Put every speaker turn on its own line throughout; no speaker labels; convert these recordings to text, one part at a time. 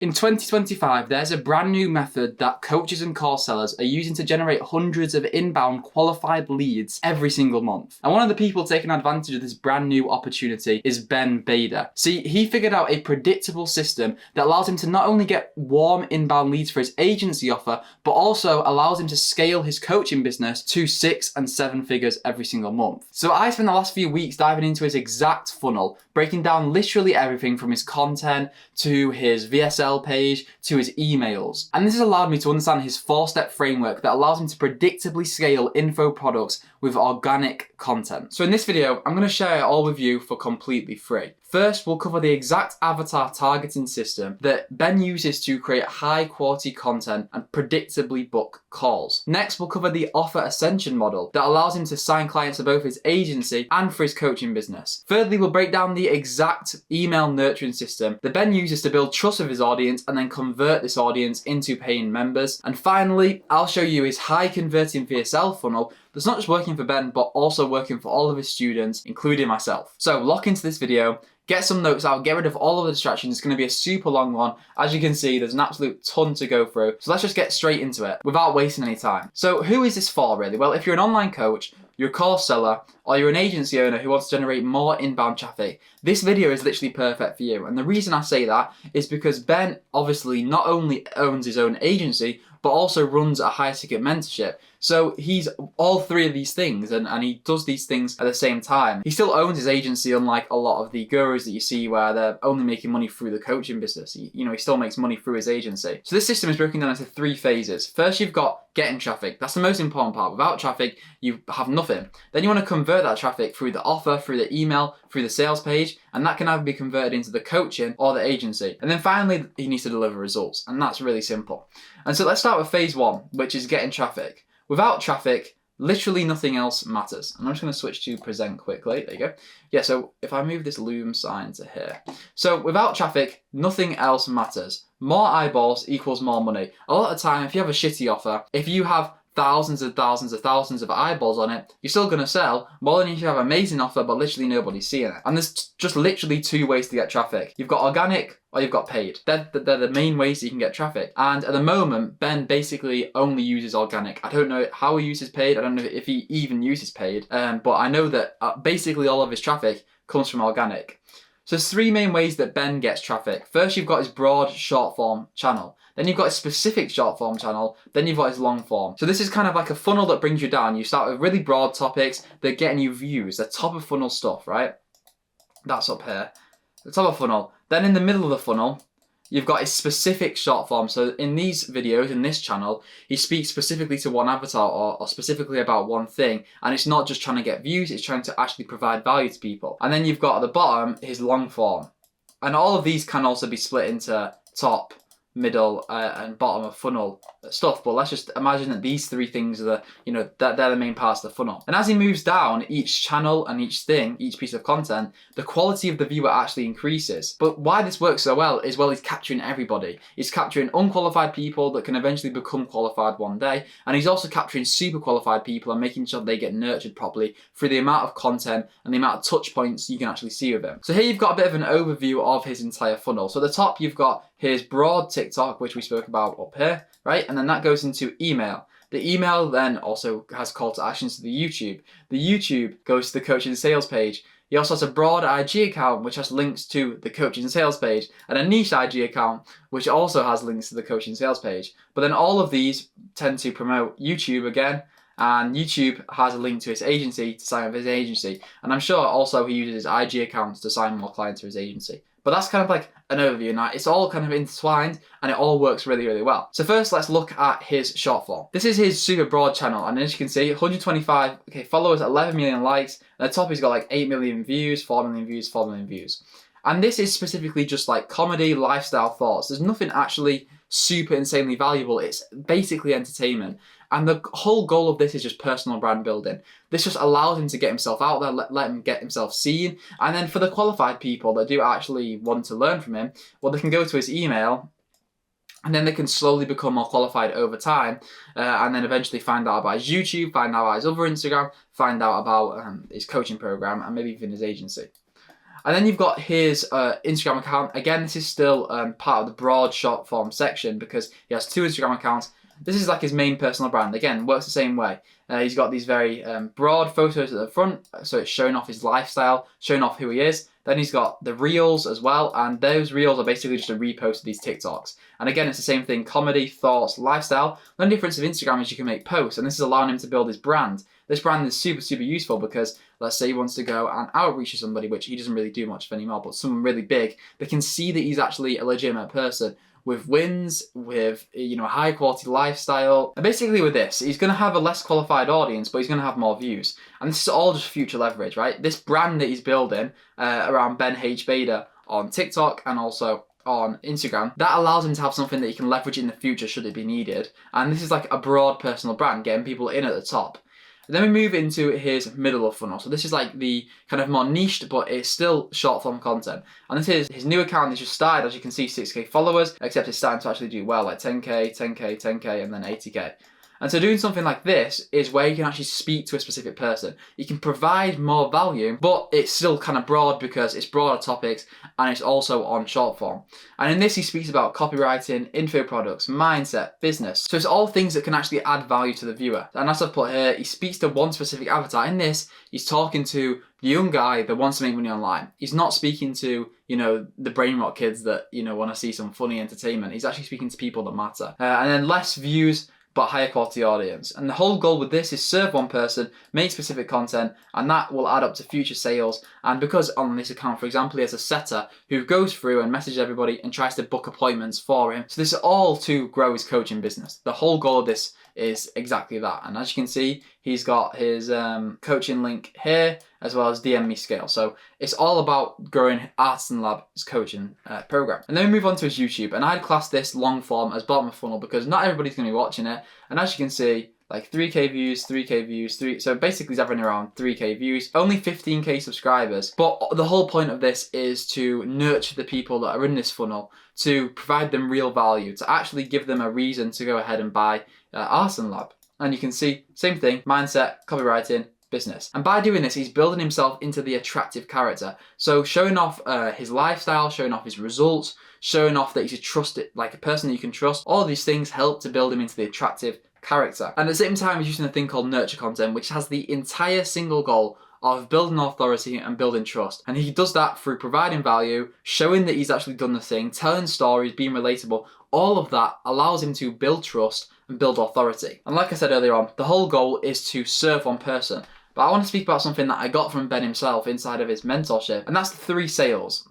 In 2025, there's a brand new method that coaches and course sellers are using to generate hundreds of inbound qualified leads every single month. And one of the people taking advantage of this brand new opportunity is Ben Bader. See, he figured out a predictable system that allows him to not only get warm inbound leads for his agency offer, but also allows him to scale his coaching business to 6 and 7 figures every single month. So I spent the last few weeks diving into his exact funnel, breaking down literally everything from his content to his VSL page to his emails. And this has allowed me to understand his 4-step framework that allows him to predictably scale info products with organic content. So in this video, I'm going to share it all with you for completely free. First, we'll cover the exact avatar targeting system that Ben uses to create high quality content and predictably book calls. Next, we'll cover the offer ascension model that allows him to sign clients for both his agency and for his coaching business. Thirdly, we'll break down the exact email nurturing system that Ben uses to build trust with his audience and then convert this audience into paying members. And finally, I'll show you his high converting VSL funnel that's not just working for Ben, but also working for all of his students, including myself. So lock into this video, get some notes out, get rid of all of the distractions. It's going to be a super long one. As you can see, there's an absolute ton to go through. So let's just get straight into it without wasting any time. So who is this for really? Well, if you're an online coach, you're a course seller, or you're an agency owner who wants to generate more inbound traffic, this video is literally perfect for you. And the reason I say that is because Ben obviously not only owns his own agency, but also runs a high ticket mentorship. So he's all three of these things and he does these things at the same time. He still owns his agency, unlike a lot of the gurus that you see where they're only making money through the coaching business. He still makes money through his agency. So this system is broken down into 3 phases. First, you've got getting traffic. That's the most important part. Without traffic, you have nothing. Then you want to convert that traffic through the offer, through the email, through the sales page, and that can either be converted into the coaching or the agency. And then finally, he needs to deliver results, and that's really simple. And so let's start with phase 1, which is getting traffic. Without traffic, literally nothing else matters. And I'm just going to switch to present quickly. There you go. Yeah, so if I move this Loom sign to here. So without traffic, nothing else matters. More eyeballs equals more money. A lot of the time, if you have a shitty offer, if you have thousands and thousands and thousands of eyeballs on it, you're still going to sell more than if you have an amazing offer but literally nobody's seeing it. And there's just literally 2 ways to get traffic. You've got organic or you've got paid. They're the main ways that you can get traffic. And at the moment, Ben basically only uses organic. I don't know how he uses paid. I don't know if he even uses paid. But I know that basically all of his traffic comes from organic. So there's 3 main ways that Ben gets traffic. First, you've got his broad short form channel. Then you've got his specific short form channel. Then you've got his long form. So this is kind of like a funnel that brings you down. You start with really broad topics that are getting you views. The top of funnel stuff, right? That's up here. The top of funnel. Then in the middle of the funnel, you've got his specific short form. So in these videos, in this channel, he speaks specifically to one avatar or specifically about one thing. And it's not just trying to get views, it's trying to actually provide value to people. And then you've got at the bottom, his long form. And all of these can also be split into top, middle and bottom of funnel stuff, but let's just imagine that these 3 things are they're the main parts of the funnel. And as he moves down each channel and each piece of content, the quality of the viewer actually increases. But why this works so well is, well, he's capturing everybody. He's capturing unqualified people that can eventually become qualified one day, and he's also capturing super qualified people and making sure they get nurtured properly through the amount of content and the amount of touch points you can actually see with him. So here you've got a bit of an overview of his entire funnel. So at the top you've got his broad TikTok, which we spoke about up here, right? And then that goes into email. The email then also has call to actions to the YouTube. The YouTube goes to the coaching and sales page. He also has a broad IG account, which has links to the coaching and sales page, and a niche IG account, which also has links to the coaching and sales page. But then all of these tend to promote YouTube again, and YouTube has a link to his agency to sign up his agency. And I'm sure also he uses his IG accounts to sign more clients to his agency. But that's kind of like an overview now. It's all kind of intertwined and it all works really, really well. So first, let's look at his short form. This is his super broad channel. And as you can see, 125 followers, 11 million likes. And at the top, he's got like 8 million views, 4 million views, 4 million views. And this is specifically just like comedy, lifestyle thoughts. There's nothing actually super insanely valuable. It's basically entertainment. And the whole goal of this is just personal brand building. This just allows him to get himself out there, let him get himself seen. And then for the qualified people that do actually want to learn from him, well, they can go to his email and then they can slowly become more qualified over time and then eventually find out about his YouTube, find out about his other Instagram, find out about his coaching program and maybe even his agency. And then you've got his Instagram account. Again, this is still part of the broad short form section because he has 2 Instagram accounts. This is like his main personal brand. Again, works the same way. He's got these very broad photos at the front, so it's showing off his lifestyle, showing off who he is. Then he's got the reels as well, and those reels are basically just a repost of these TikToks. And again, it's the same thing, comedy, thoughts, lifestyle. The only difference of Instagram is you can make posts, and this is allowing him to build his brand. This brand is super, super useful because let's say he wants to go and outreach to somebody, which he doesn't really do much of anymore, but someone really big, they can see that he's actually a legitimate person with wins, with, you know, a high quality lifestyle. And basically with this, he's going to have a less qualified audience, but he's going to have more views. And this is all just future leverage, right? This brand that he's building around Ben H. Bader on TikTok and also on Instagram, that allows him to have something that he can leverage in the future should it be needed. And this is like a broad personal brand, getting people in at the top. Then we move into his middle of funnel. So this is like the kind of more niched, but it's still short form content. And this is his new account. He's just started, as you can see, 6k followers, except it's starting to actually do well, like 10k, 10k, 10k, and then 80k. And so doing something like this is where you can actually speak to a specific person. You can provide more value, but it's still kind of broad because it's broader topics and it's also on short form. And in this, he speaks about copywriting, info products, mindset, business. So it's all things that can actually add value to the viewer. And as I've put here, he speaks to one specific avatar. In this, he's talking to the young guy that wants to make money online. He's not speaking to, you know, the brain rot kids that, you know, want to see some funny entertainment. He's actually speaking to people that matter. And then less views, but higher quality audience. And the whole goal with this is serve one person, make specific content, and that will add up to future sales. And because on this account, for example, he has a setter who goes through and messages everybody and tries to book appointments for him. So this is all to grow his coaching business. The whole goal of this is exactly that. And as you can see, he's got his coaching link here, as well as DM Me Scale. So it's all about growing Artisan Lab's coaching program. And then we move on to his YouTube. And I'd class this long form as bottom of funnel because not everybody's going to be watching it. And as you can see, like 3k views, 3k views, so basically he's averaging around 3k views, only 15k subscribers. But the whole point of this is to nurture the people that are in this funnel, to provide them real value, to actually give them a reason to go ahead and buy Artisan Lab. And you can see, same thing, mindset, copywriting, business. And by doing this, he's building himself into the attractive character. So showing off his lifestyle, showing off his results, showing off that he's a trusted, like a person that you can trust. All these things help to build him into the attractive character. And at the same time, he's using a thing called nurture content, which has the entire single goal of building authority and building trust. And he does that through providing value, showing that he's actually done the thing, telling stories, being relatable. All of that allows him to build trust and build authority. And like I said earlier on, the whole goal is to serve one person. But I want to speak about something that I got from Ben himself inside of his mentorship, and that's the 3 sales.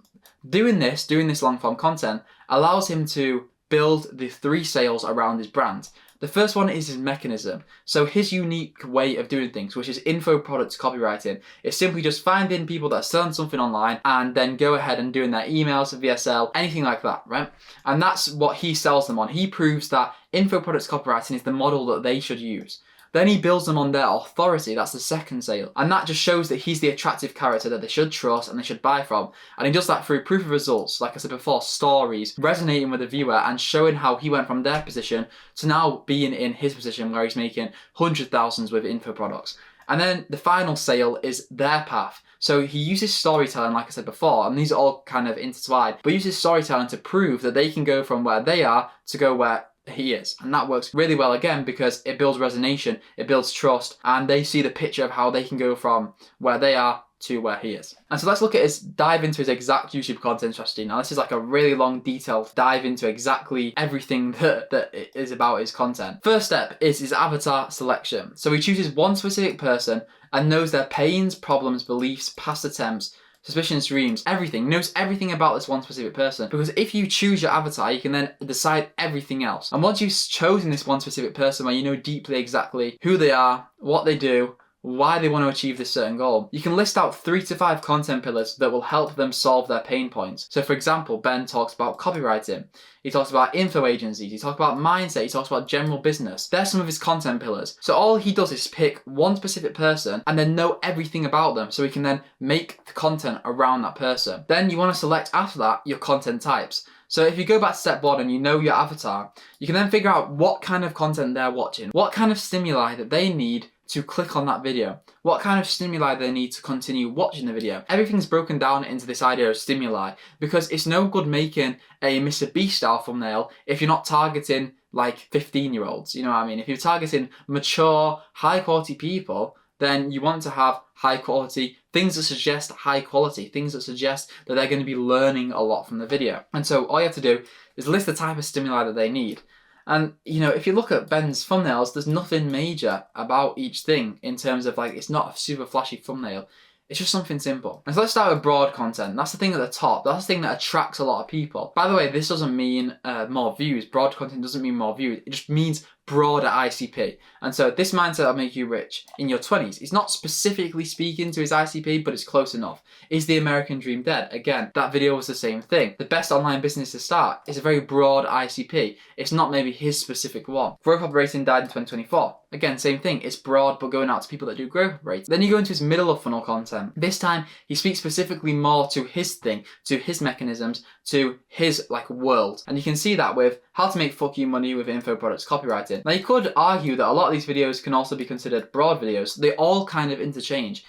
Doing this long form content allows him to build the 3 sales around his brand. The first one is his mechanism. So his unique way of doing things, which is info products copywriting, is simply just finding people that are selling something online and then go ahead and doing their emails, VSL, anything like that, right? And that's what he sells them on. He proves that info products copywriting is the model that they should use. Then he builds them on their authority. That's the second sale. And that just shows that he's the attractive character that they should trust and they should buy from. And he does that through proof of results, like I said before, stories, resonating with the viewer and showing how he went from their position to now being in his position where he's making hundreds of thousands with info products. And then the final sale is their path. So he uses storytelling, like I said before, and these are all kind of intertwined, but he uses storytelling to prove that they can go from where they are to go where he is. And that works really well again because it builds resonation, it builds trust, and they see the picture of how they can go from where they are to where he is. And so let's dive into his exact YouTube content strategy. Now this is like a really long detailed dive into exactly everything that is about his content. First step is his avatar selection. So he chooses one specific person and knows their pains, problems, beliefs, past attempts, suspicions, dreams, everything. He knows everything about this one specific person. Because if you choose your avatar, you can then decide everything else. And once you've chosen this one specific person where you know deeply exactly who they are, what they do, why they want to achieve this certain goal, you can list out 3 to 5 content pillars that will help them solve their pain points. So for example, Ben talks about copywriting, he talks about info agencies, he talks about mindset, he talks about general business. They're some of his content pillars. So all he does is pick one specific person and then know everything about them so he can then make the content around that person. Then you want to select after that your content types. So if you go back to step 1 and you know your avatar, you can then figure out what kind of content they're watching, what kind of stimuli that they need to click on that video, what kind of stimuli they need to continue watching the video. Everything's broken down into this idea of stimuli, because it's no good making a Mr. Beast style thumbnail if you're not targeting like 15-year-olds, you know what I mean? If you're targeting mature, high quality people, then you want to have high quality things that suggest high quality, things that suggest that they're going to be learning a lot from the video. And so all you have to do is list the type of stimuli that they need. And, you know, if you look at Ben's thumbnails, there's nothing major about each thing in terms of like, it's not a super flashy thumbnail. It's just something simple. And so let's start with broad content. That's the thing at the top. That's the thing that attracts a lot of people. By the way, this doesn't mean more views. Broad content doesn't mean more views. It just means broader ICP. And so this mindset will make you rich in your 20s. It's not specifically speaking to his ICP, but it's close enough. Is the American dream dead? Again, that video was the same thing. The best online business to start is a very broad ICP. It's not maybe his specific one. Growth Operating died in 2024. Again, same thing. It's broad, but going out to people that do growth operating. Then you go into his middle of funnel content. This time, he speaks specifically more to his thing, to his mechanisms, to his like world. And you can see that with how to make fuck you money with info products copywriting. Now you could argue that a lot of these videos can also be considered broad videos. They all kind of interchange.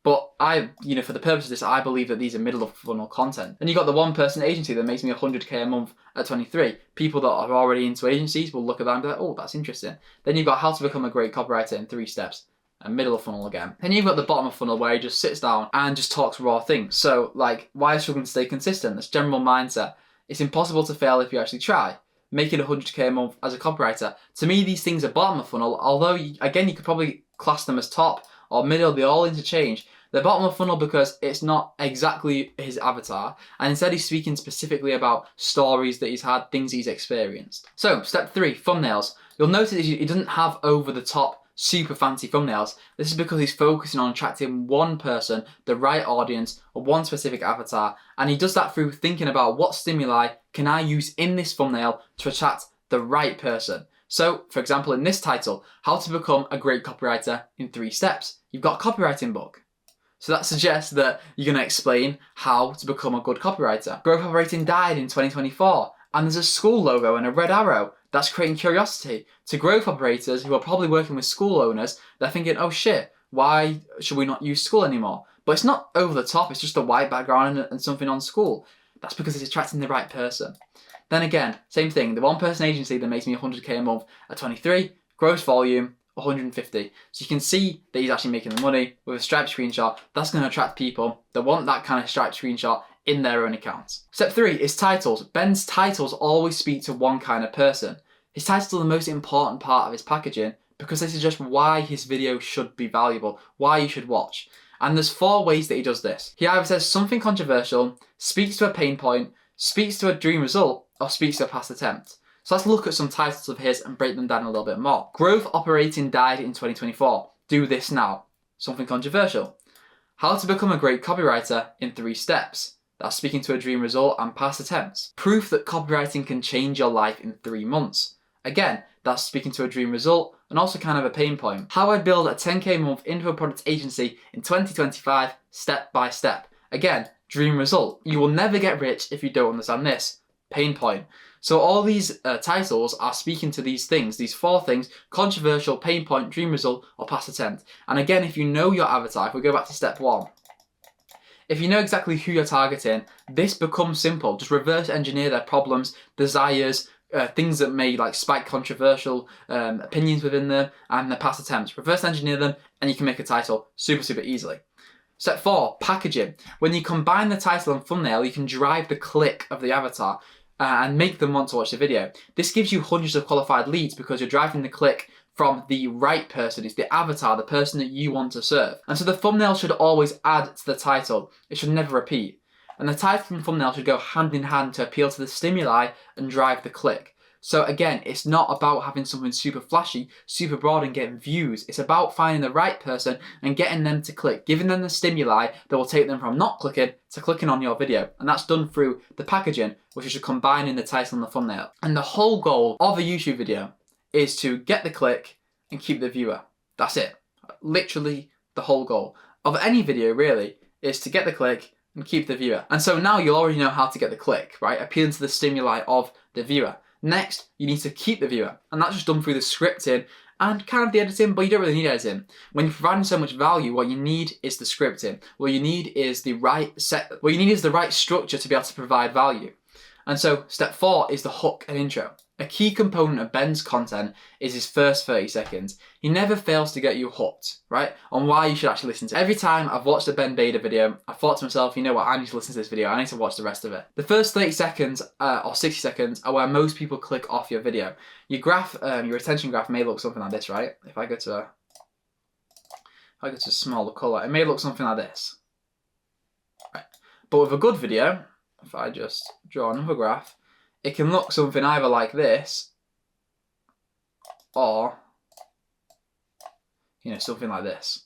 But for the purpose of this, I believe that these are middle of funnel content. And you got the one person agency that makes me 100k a month at 23. People that are already into agencies will look at that and be like, oh, that's interesting. Then you've got how to become a great copywriter in 3 steps. And middle of funnel again. Then you've got the bottom of funnel where he just sits down and just talks raw things. So like, why struggling to stay consistent? That's general mindset. It's impossible to fail if you actually try. Making 100k a month as a copywriter. To me, these things are bottom of funnel, although again, you could probably class them as top or middle. They all interchange. They're bottom of funnel because it's not exactly his avatar, and instead he's speaking specifically about stories that he's had, things he's experienced. So step 3, thumbnails. You'll notice he doesn't have over the top super fancy thumbnails. This is because he's focusing on attracting one person, the right audience, or one specific avatar, and he does that through thinking about what stimuli can I use in this thumbnail to attract the right person. So, for example, in this title, how to become a great copywriter in 3 steps. You've got a copywriting book. So that suggests that you're going to explain how to become a good copywriter. Growth Operating died in 2024, and there's a school logo and a red arrow. That's creating curiosity. To growth operators who are probably working with school owners, they're thinking, oh shit, why should we not use school anymore? But it's not over the top, it's just a white background and something on school. That's because it's attracting the right person. Then again, same thing, the one person agency that makes me 100k a month at 23, gross volume, 150. So you can see that he's actually making the money with a striped screenshot. That's going to attract people that want that kind of striped screenshot in their own accounts. Step 3 is titles. Ben's titles always speak to one kind of person. His titles are the most important part of his packaging because they suggest why his video should be valuable, why you should watch. And there's 4 ways that he does this. He either says something controversial, speaks to a pain point, speaks to a dream result, or speaks to a past attempt. So let's look at some titles of his and break them down a little bit more. Growth Operating died in 2024. Do this now. Something controversial. How to become a great copywriter in 3 steps. That's speaking to a dream result and past attempts. Proof that copywriting can change your life in 3 months. Again, that's speaking to a dream result and also kind of a pain point. How I build a 10k a month info products agency in 2025, step by step. Again, dream result. You will never get rich if you don't understand this. Pain point. So all these titles are speaking to these things, these 4 things: controversial, pain point, dream result, or past attempt. And again, if you know your avatar, if we go back to step 1, if you know exactly who you're targeting, this becomes simple. Just reverse engineer their problems, desires, things that may like spike controversial opinions within them, and their past attempts. Reverse engineer them, and you can make a title super easily. Step 4, packaging. When you combine the title and thumbnail, you can drive the click of the avatar and make them want to watch the video. This gives you hundreds of qualified leads because you're driving the click from the right person. It's the avatar, the person that you want to serve. And so the thumbnail should always add to the title. It should never repeat. And the title and thumbnail should go hand in hand to appeal to the stimuli and drive the click. So again, it's not about having something super flashy, super broad and getting views. It's about finding the right person and getting them to click, giving them the stimuli that will take them from not clicking to clicking on your video. And that's done through the packaging, which is combining the title and the thumbnail. And the whole goal of a YouTube video is to get the click and keep the viewer. That's it. Literally the whole goal of any video really is to get the click and keep the viewer. And so now you'll already know how to get the click, right? Appealing to the stimuli of the viewer. Next, you need to keep the viewer, and that's just done through the scripting and kind of the editing, but you don't really need editing. When you're providing so much value, what you need is the scripting. What you need is the right structure to be able to provide value. And so step 4 is the hook and intro. A key component of Ben's content is his first 30 seconds. He never fails to get you hooked, right, on why you should actually listen to it. Every time I've watched a Ben Bader video, I thought to myself, you know what, I need to listen to this video, I need to watch the rest of it. The first 30 seconds or 60 seconds are where most people click off your video. Your graph, your attention graph may look something like this, right? If I go to a smaller colour, it may look something like this. Right. But with a good video, if I just draw another graph, it can look something either like this or, you know, something like this.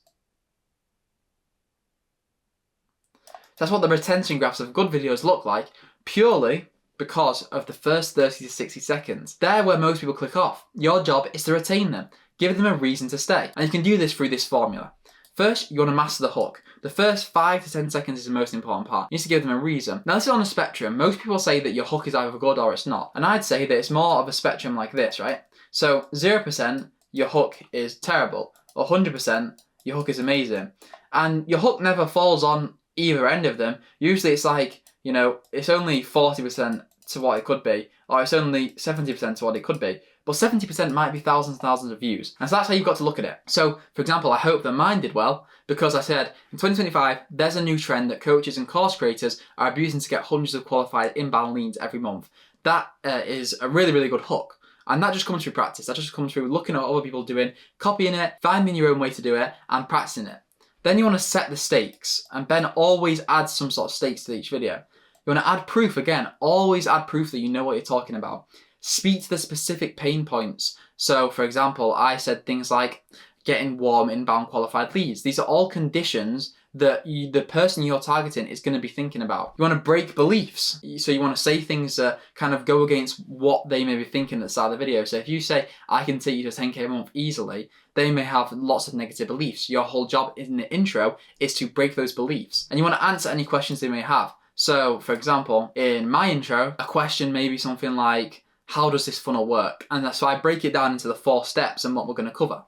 That's what the retention graphs of good videos look like, purely because of the first 30 to 60 seconds. They're where most people click off. Your job is to retain them, give them a reason to stay. And you can do this through this formula. First, you want to master the hook. The first 5 to 10 seconds is the most important part. You need to give them a reason. Now, this is on a spectrum. Most people say that your hook is either good or it's not. And I'd say that it's more of a spectrum like this, right? So 0%, your hook is terrible. 100%, your hook is amazing. And your hook never falls on either end of them. Usually it's like, you know, it's only 40% to what it could be, or it's only 70% to what it could be. But 70% might be thousands and thousands of views. And so that's how you've got to look at it. So, for example, I hope that mine did well because I said in 2025, there's a new trend that coaches and course creators are abusing to get hundreds of qualified inbound leads every month. That is a really, really good hook. And that just comes through practice. That just comes through looking at what other people doing, copying it, finding your own way to do it, and practicing it. Then you want to set the stakes. And Ben always adds some sort of stakes to each video. You want to add proof again. Always add proof that you know what you're talking about. Speak to the specific pain points. So, for example, I said things like getting warm inbound qualified leads. These are all conditions that the person you're targeting is going to be thinking about. You want to break beliefs. So you want to say things that kind of go against what they may be thinking at the start of the video. So if you say, I can take you to 10K a month easily, they may have lots of negative beliefs. Your whole job in the intro is to break those beliefs. And you want to answer any questions they may have. So, for example, in my intro, a question may be something like, how does this funnel work? And so I break it down into the 4 steps and what we're going to cover.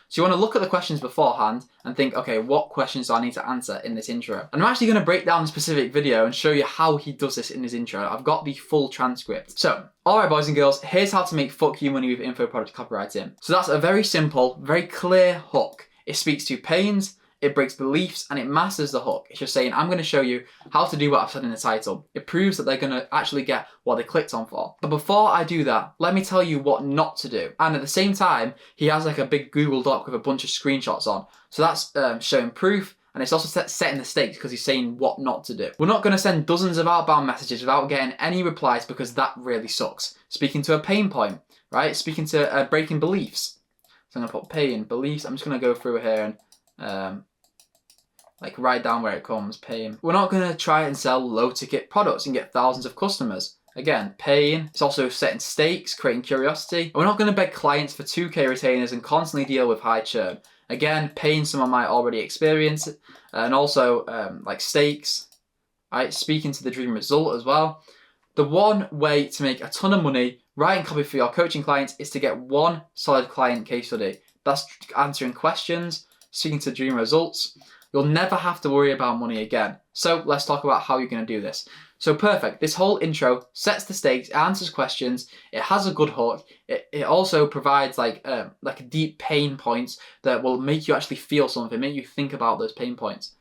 So you want to look at the questions beforehand and think, okay, what questions do I need to answer in this intro? And I'm actually going to break down a specific video and show you how he does this in his intro. I've got the full transcript. So, alright boys and girls, here's how to make fuck you money with info product copywriting. So that's a very simple, very clear hook. It speaks to pains, it breaks beliefs, and it masters the hook. It's just saying, I'm going to show you how to do what I've said in the title. It proves that they're going to actually get what they clicked on for. But before I do that, let me tell you what not to do. And at the same time, he has like a big Google Doc with a bunch of screenshots on. So that's showing proof, and it's also setting the stakes because he's saying what not to do. We're not going to send dozens of outbound messages without getting any replies because that really sucks. Speaking to a pain point, right? Speaking to breaking beliefs. So I'm going to put pain, beliefs. I'm just going to go through here and like write down where it comes, pain. We're not going to try and sell low ticket products and get thousands of customers. Again, pain. It's also setting stakes, creating curiosity. And we're not going to beg clients for 2K retainers and constantly deal with high churn. Again, pain someone might already experience. And also like stakes, right? Speaking to the dream result as well. The one way to make a ton of money writing copy for your coaching clients is to get one solid client case study. That's answering questions, speaking to dream results. You'll never have to worry about money again. So let's talk about how you're going to do this. So perfect. This whole intro sets the stakes, it answers questions, it has a good hook. It also provides like deep pain points that will make you actually feel something, make you think about those pain points.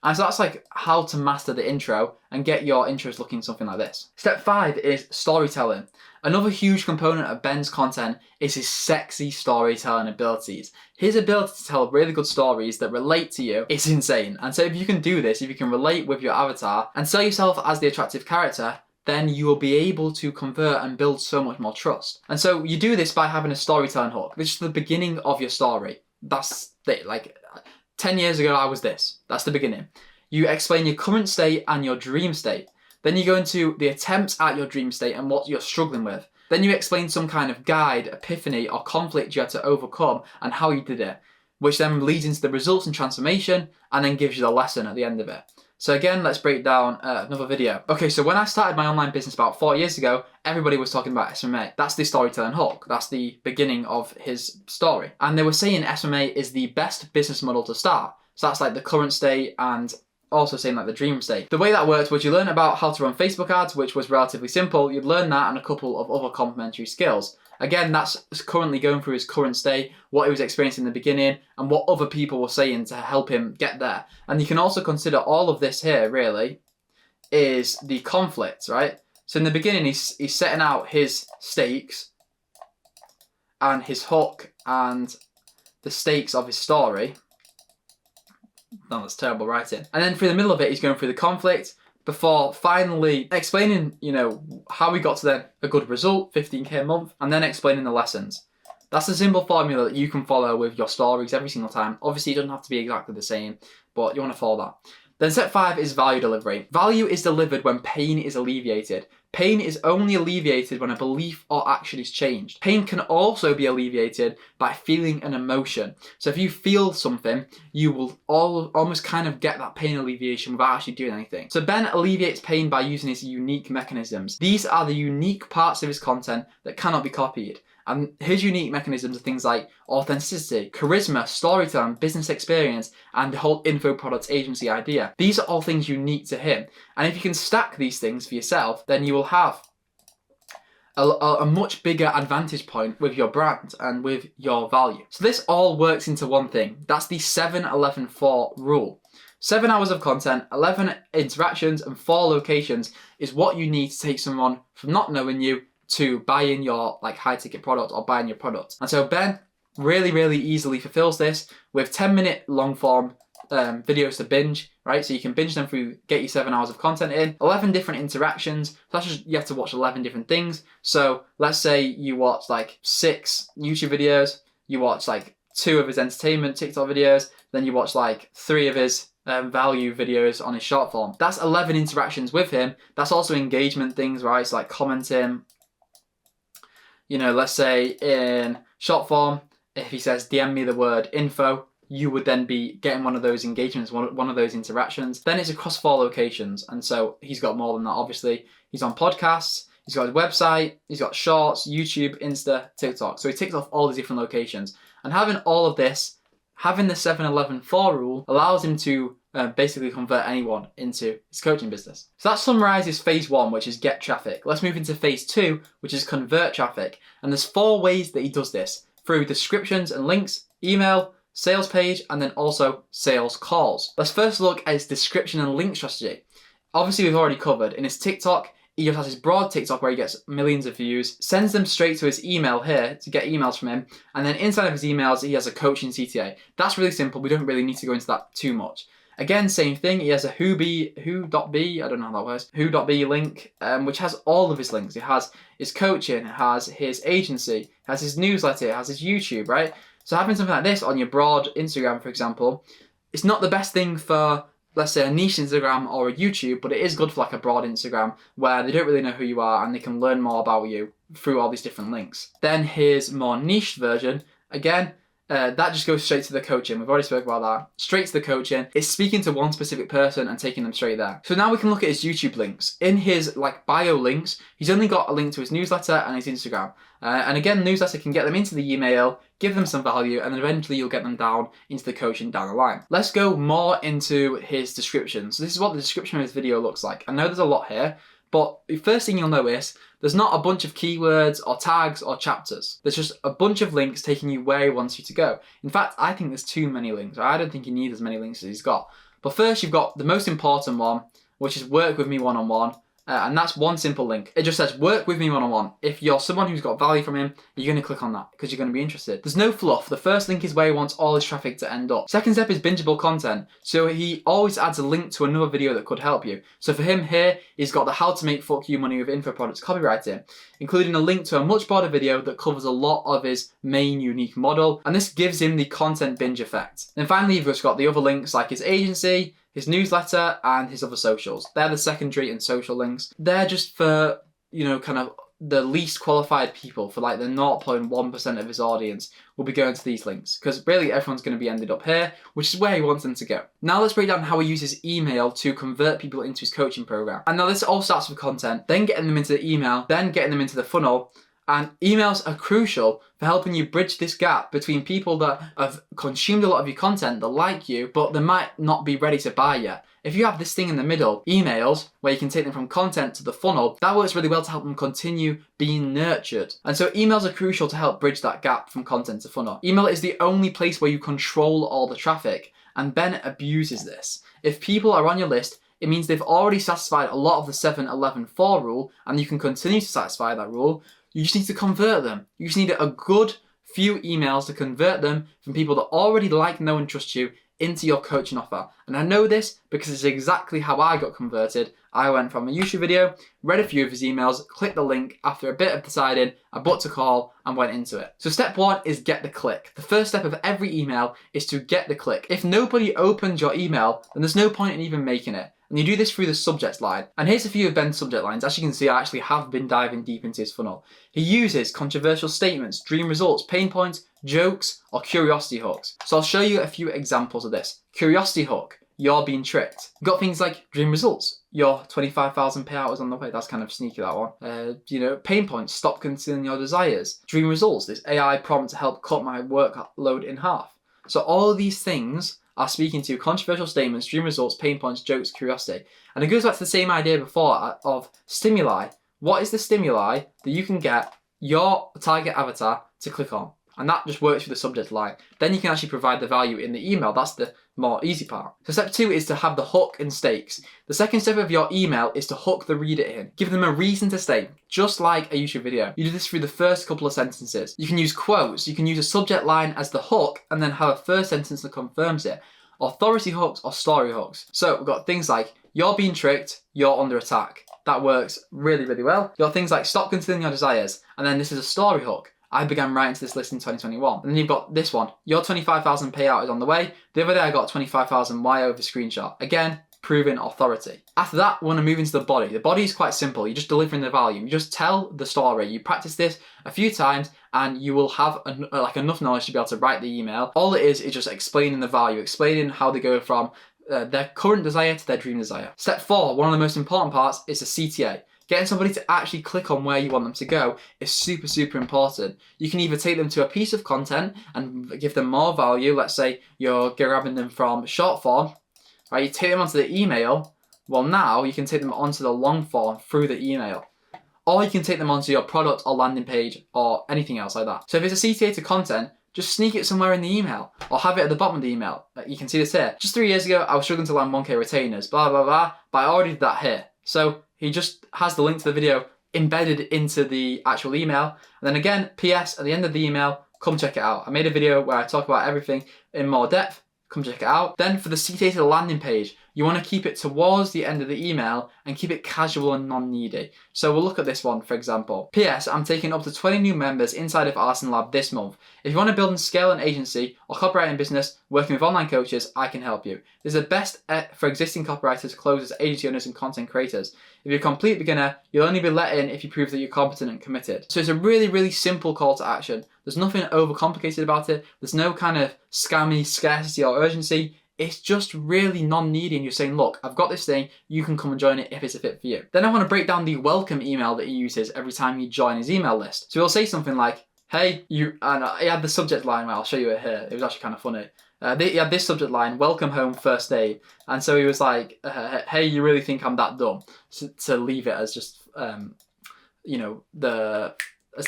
And so that's like how to master the intro and get your intros looking something like this. Step 5 is storytelling. Another huge component of Ben's content is his sexy storytelling abilities. His ability to tell really good stories that relate to you is insane. And so if you can do this, if you can relate with your avatar and sell yourself as the attractive character, then you will be able to convert and build so much more trust. And so you do this by having a storytelling hook. This is the beginning of your story. That's it. Like 10 years ago, I was this. That's the beginning. You explain your current state and your dream state. Then you go into the attempts at your dream state and what you're struggling with. Then you explain some kind of guide, epiphany, or conflict you had to overcome and how you did it, which then leads into the results and transformation and then gives you the lesson at the end of it. So again, let's break down another video. Okay, so when I started my online business about 4 years ago, everybody was talking about SMMA. That's the storytelling hook. That's the beginning of his story. And they were saying SMMA is the best business model to start. So that's like the current state and also saying like the dream state. The way that worked was you learn about how to run Facebook ads, which was relatively simple. You'd learn that and a couple of other complementary skills. Again, that's currently going through his current state, what he was experiencing in the beginning, and what other people were saying to help him get there. And you can also consider all of this here, really, is the conflict, right? So in the beginning, he's setting out his stakes and his hook and the stakes of his story. No, that's terrible writing. And then through the middle of it, he's going through the conflict before finally explaining, how he got to then a good result, 15k a month, and then explaining the lessons. That's a simple formula that you can follow with your stories every single time. Obviously, it doesn't have to be exactly the same, but you want to follow that. Then step 5 is value delivery. Value is delivered when pain is alleviated. Pain is only alleviated when a belief or action is changed. Pain can also be alleviated by feeling an emotion. So if you feel something, you will almost kind of get that pain alleviation without actually doing anything. So Ben alleviates pain by using his unique mechanisms. These are the unique parts of his content that cannot be copied. And his unique mechanisms are things like authenticity, charisma, storytelling, business experience, and the whole info products agency idea. These are all things unique to him. And if you can stack these things for yourself, then you will have a much bigger advantage point with your brand and with your value. So this all works into one thing. That's the 7-11-4 rule. 7 hours of content, 11 interactions, and 4 locations is what you need to take someone from not knowing you to buying your high ticket product or buying your product. And so Ben really easily fulfills this with 10-minute long form videos to binge, right? So you can binge them through, get your 7 hours of content in, 11 different interactions. So that's just, you have to watch 11 different things. So let's say you watch 6 YouTube videos, you watch 2 of his entertainment TikTok videos, then you watch 3 of his value videos on his short form. That's 11 interactions with him. That's also engagement things, right? So commenting, let's say in short form, if he says DM me the word info, you would then be getting one of those engagements, one of those interactions. Then it's across 4 locations. And so he's got more than that, obviously. He's on podcasts, he's got his website, he's got shorts, YouTube, Insta, TikTok. So he ticks off all the different locations. And having all of this, having the 7-11-4 rule allows him to basically convert anyone into his coaching business. So that summarizes phase 1, which is get traffic. Let's move into phase 2, which is convert traffic. And there's 4 ways that he does this: through descriptions and links, email, sales page, and then also sales calls. Let's first look at his description and link strategy. Obviously, we've already covered in his TikTok. He just has his broad TikTok where he gets millions of views, sends them straight to his email here to get emails from him. And then inside of his emails, he has a coaching CTA. That's really simple. We don't really need to go into that too much. Again, same thing. He has a who.be, I don't know how that works, who.be link, which has all of his links. It has his coaching, it has his agency, it has his newsletter, it has his YouTube, right? So having something like this on your broad Instagram, for example, it's not the best thing for, let's say, a niche Instagram or a YouTube, but it is good for a broad Instagram where they don't really know who you are and they can learn more about you through all these different links. Then his more niche version, again, that just goes straight to the coaching. We've already spoke about that. Straight to the coaching. It's speaking to one specific person and taking them straight there. So now we can look at his YouTube links. In his bio links, he's only got a link to his newsletter and his Instagram. And again, the newsletter can get them into the email, give them some value, and then eventually you'll get them down into the coaching down the line. Let's go more into his description. So this is what the description of his video looks like. I know there's a lot here, but the first thing you'll notice, there's not a bunch of keywords or tags or chapters. There's just a bunch of links taking you where he wants you to go. In fact, I think there's too many links. I don't think he needs as many links as he's got. But first, you've got the most important one, which is work with me one-on-one. And that's one simple link. It just says work with me one-on-one. If you're someone who's got value from him, you're going to click on that because you're going to be interested. There's no fluff. The first link is where he wants all his traffic to end up. Second step is bingeable content. So he always adds a link to another video that could help you. So for him here, he's got the how to make fuck you money with info products copywriting, including a link to a much broader video that covers a lot of his main unique model. And this gives him the content binge effect. Then finally, you've just got the other links like his agency, his newsletter, and his other socials. They're the secondary and social links. They're just for, kind of the least qualified people, for like the 0.1% of his audience, will be going to these links, because really everyone's going to be ended up here, which is where he wants them to go. Now let's break down how he uses email to convert people into his coaching program. And now this all starts with content, then getting them into the email, then getting them into the funnel. And emails are crucial for helping you bridge this gap between people that have consumed a lot of your content, that like you, but they might not be ready to buy yet. If you have this thing in the middle, emails, where you can take them from content to the funnel, that works really well to help them continue being nurtured. And so emails are crucial to help bridge that gap from content to funnel. Email is the only place where you control all the traffic, and Ben abuses this. If people are on your list, it means they've already satisfied a lot of the 7-11-4 rule, and you can continue to satisfy that rule. You just need to convert them. You just need a good few emails to convert them from people that already like, know, and trust you into your coaching offer. And I know this because it's exactly how I got converted. I went from a YouTube video, read a few of his emails, clicked the link. After a bit of deciding, I booked a call and went into it. So step 1 is get the click. The first step of every email is to get the click. If nobody opens your email, then there's no point in even making it. And you do this through the subject line. And here's a few of Ben's subject lines. As you can see, I actually have been diving deep into his funnel. He uses controversial statements, dream results, pain points, jokes, or curiosity hooks. So I'll show you a few examples of this. Curiosity hook, you're being tricked. You've got things like dream results. Your 25,000 payout is on the way. That's kind of sneaky, that one. Pain points, stop concealing your desires. Dream results, this AI prompt to help cut my workload in half. So all of these things are speaking to controversial statements, dream results, pain points, jokes, curiosity. And it goes back to the same idea before of stimuli. What is the stimuli that you can get your target avatar to click on? And that just works with the subject line. Then you can actually provide the value in the email. That's the more easy part. So step 2 is to have the hook and stakes. The second step of your email is to hook the reader in. Give them a reason to stay, just like a YouTube video. You do this through the first couple of sentences. You can use quotes. You can use a subject line as the hook and then have a first sentence that confirms it. Authority hooks or story hooks. So we've got things like, you're being tricked, you're under attack. That works really, really well. You've got things like, stop concealing your desires. And then this is a story hook. I began writing to this list in 2021. And then you've got this one. Your 25,000 payout is on the way. The other day I got 25,000 Y over screenshot. Again, proven authority. After that, we want to move into the body. The body is quite simple. You're just delivering the value. You just tell the story. You practice this a few times and you will have enough knowledge to be able to write the email. All it is just explaining the value, explaining how they go from their current desire to their dream desire. Step 4, one of the most important parts, is the CTA. Getting somebody to actually click on where you want them to go is super, super important. You can either take them to a piece of content and give them more value. Let's say you're grabbing them from short form, right? You take them onto the email. Well, now you can take them onto the long form through the email. Or you can take them onto your product or landing page or anything else like that. So if it's a CTA to content, just sneak it somewhere in the email or have it at the bottom of the email. You can see this here. Just 3 years ago, I was struggling to land 1K retainers, blah, blah, blah, but I already did that here. So he just has the link to the video embedded into the actual email. And then again, PS, at the end of the email, come check it out. I made a video where I talk about everything in more depth. Come check it out. Then for the CTA to the landing page, you want to keep it towards the end of the email and keep it casual and non-needy. So we'll look at this one, for example. PS, I'm taking up to 20 new members inside of Artisan Lab this month. If you want to build and scale an agency or copywriting business working with online coaches, I can help you. This is the best for existing copywriters, closers, agency owners, and content creators. If you're a complete beginner, you'll only be let in if you prove that you're competent and committed. So it's a really, really simple call to action. There's nothing overcomplicated about it. There's no kind of scammy scarcity or urgency. It's just really non-needy and you're saying, look, I've got this thing, you can come and join it if it's a fit for you. Then I want to break down the welcome email that he uses every time you join his email list. So he'll say something like, hey, and he had the subject line, well, I'll show you it here. It was actually kind of funny. He had this subject line, welcome home first day. And so he was like, hey, you really think I'm that dumb? To leave it as just, to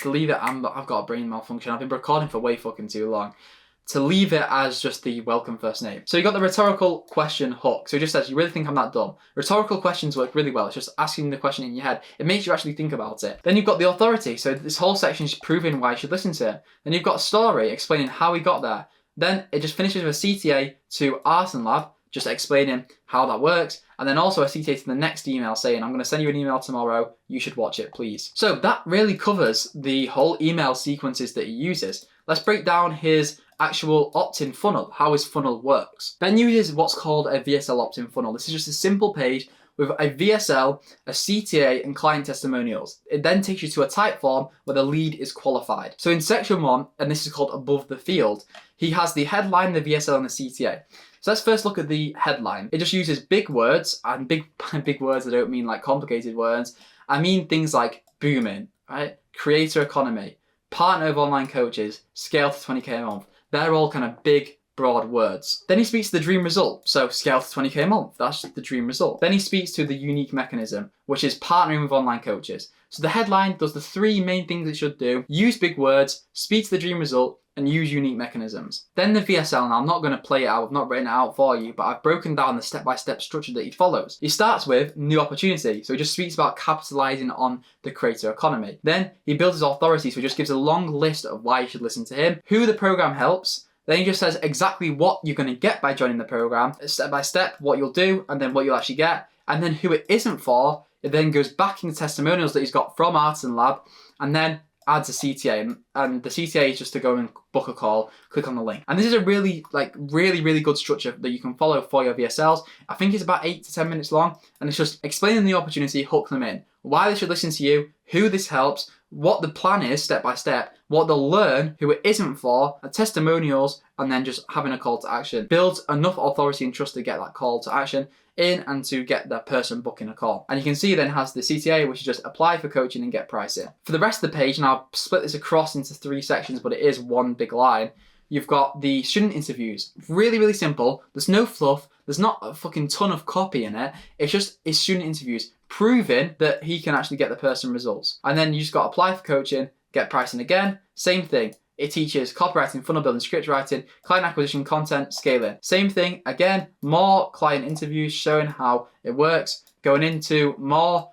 leave it, I've got a brain malfunction. I've been recording for way fucking too long. To leave it as just the welcome first name. So you got the rhetorical question hook. So it just says, you really think I'm that dumb? Rhetorical questions work really well. It's just asking the question in your head. It makes you actually think about it. Then you've got the authority. So this whole section is proving why you should listen to it. Then you've got a story explaining how he got there. Then it just finishes with a CTA to Artisan Lab, just explaining how that works. And then also a CTA to the next email saying, I'm going to send you an email tomorrow. You should watch it, please. So that really covers the whole email sequences that he uses. Let's break down his actual opt-in funnel, how his funnel works. Ben uses what's called a VSL opt-in funnel. This is just a simple page with a VSL, a CTA, and client testimonials. It then takes you to a type form where the lead is qualified. So in section 1, and this is called above the field, he has the headline, the VSL, and the CTA. So let's first look at the headline. It just uses big words, and big words I don't mean like complicated words. I mean things like booming, right? Creator economy, partner of online coaches, scale to 20k a month. They're all kind of big, broad words. Then he speaks to the dream result. So scale to 20k a month, that's the dream result. Then he speaks to the unique mechanism, which is partnering with online coaches. So the headline does the 3 main things it should do: use big words, speak to the dream result, and use unique mechanisms. Then the VSL, now I'm not going to play it out, I've not written it out for you, but I've broken down the step-by-step structure that he follows. He starts with new opportunity, so he just speaks about capitalizing on the creator economy. Then he builds his authority, so he just gives a long list of why you should listen to him, who the program helps. Then he just says exactly what you're going to get by joining the program, step by step, what you'll do, and then what you'll actually get, and then who it isn't for. It then goes back into testimonials that he's got from Artisan Lab, and then adds a CTA, and the CTA is just to go and book a call, click on the link. And this is a really good structure that you can follow for your VSLs. I think it's about 8 to 10 minutes long, and it's just explaining the opportunity, hook them in, why they should listen to you, who this helps, what the plan is step by step, what they'll learn, who it isn't for, testimonials, and then just having a call to action. Builds enough authority and trust to get that call to action in and to get the person booking a call. And you can see then has the CTA, which is just apply for coaching and get pricing. For the rest of the page, and I'll split this across into 3 sections, but it is one big line. You've got the student interviews. Really simple. There's no fluff. There's not a fucking ton of copy in it. It's just his student interviews, proving that he can actually get the person results. And then you just got to apply for coaching, get pricing again. Same thing. It teaches copywriting, funnel building, script writing, client acquisition, content, scaling. Same thing, again, more client interviews showing how it works, going into more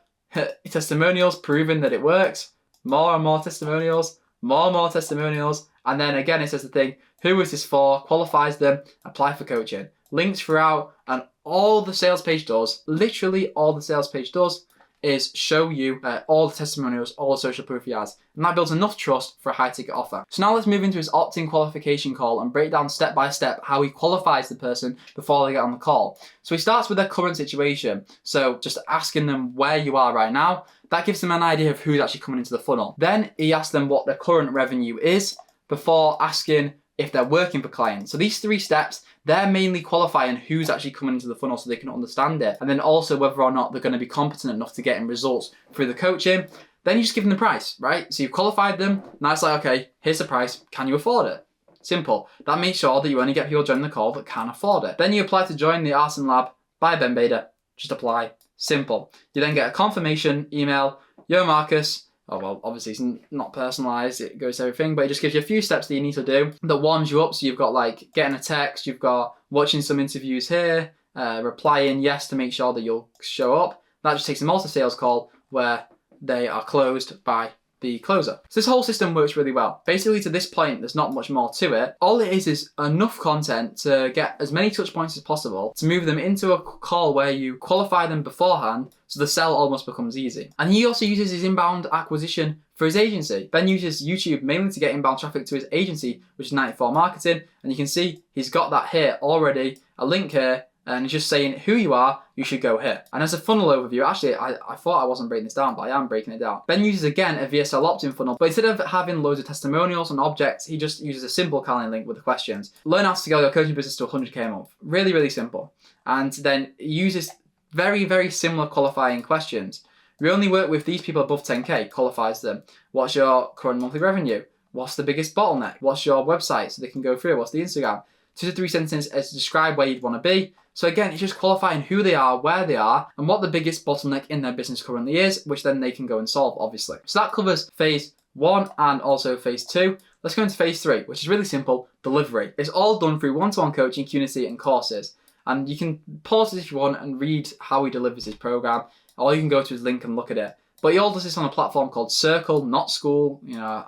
testimonials proving that it works, more and more testimonials, more and more testimonials, and then again it says the thing, who is this for, qualifies them, apply for coaching. Links throughout, and all the sales page does, literally all the sales page does, is show you all the testimonials, all the social proof he has. And that builds enough trust for a high ticket offer. So now let's move into his opt-in qualification call and break down step by step how he qualifies the person before they get on the call. So he starts with their current situation. So just asking them where you are right now. That gives them an idea of who's actually coming into the funnel. Then he asks them what their current revenue is before asking if they're working for clients. So these 3 steps, they're mainly qualifying who's actually coming into the funnel so they can understand it. And then also whether or not they're going to be competent enough to get in results through the coaching. Then you just give them the price, right? So you've qualified them. Now it's like, okay, here's the price. Can you afford it? Simple. That makes sure that you only get people joining the call that can afford it. Then you apply to join the Artisan Lab by Ben Bader. Just apply. Simple. You then get a confirmation email. Yo, Marcus. Oh, well, obviously it's not personalized, it goes to everything, but it just gives you a few steps that you need to do that warms you up. So you've got like getting a text, you've got watching some interviews here, replying yes to make sure that you'll show up. That just takes them all to sales call where they are closed by the closer. So this whole system works really well. Basically to this point, there's not much more to it. All it is enough content to get as many touch points as possible to move them into a call where you qualify them beforehand so the sell almost becomes easy. And he also uses his inbound acquisition for his agency. Ben uses YouTube mainly to get inbound traffic to his agency, which is 94 Marketing. And you can see he's got that here already, a link here, and it's just saying who you are, you should go here. And as a funnel overview, actually, I thought I wasn't breaking this down, but I am breaking it down. Ben uses, again, a VSL opt-in funnel, but instead of having loads of testimonials and objects, he just uses a simple Calendly link with the questions. Learn how to scale your coaching business to 100k a month. Really simple. And then he uses very similar qualifying questions. We only work with these people above 10k, qualifies them. What's your current monthly revenue? What's the biggest bottleneck? What's your website so they can go through? What's the Instagram? 2 to 3 sentences to describe where you'd want to be. So again, it's just qualifying who they are, where they are, and what the biggest bottleneck in their business currently is, which then they can go and solve, obviously. So that covers phase 1 and also phase 2. Let's go into phase 3, which is really simple, delivery. It's all done through one-to-one coaching, community, and courses. And you can pause this if you want and read how he delivers his program, or you can go to his link and look at it. But he all does this on a platform called Circle, not School. You know,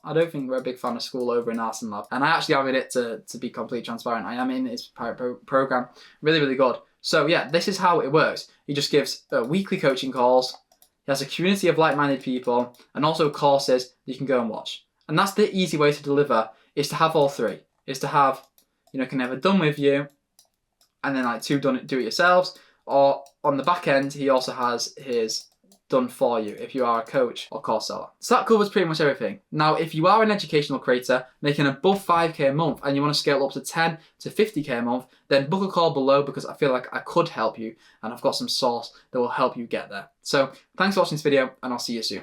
I don't think we're a big fan of School over in Artisan Lab. And I actually am in it to be completely transparent. I am in his program. Really good. So yeah, this is how it works. He just gives weekly coaching calls. He has a community of like-minded people and also courses you can go and watch. And that's the easy way to deliver, is to have all 3. Is to have, can have a done with you, and then like 2 do it yourselves, Or on the back end, he also has his done for you if you are a coach or course seller. So that covers pretty much everything. Now, if you are an educational creator making above 5k a month and you want to scale up to 10 to 50k a month, then book a call below because I feel like I could help you and I've got some sauce that will help you get there. So thanks for watching this video and I'll see you soon.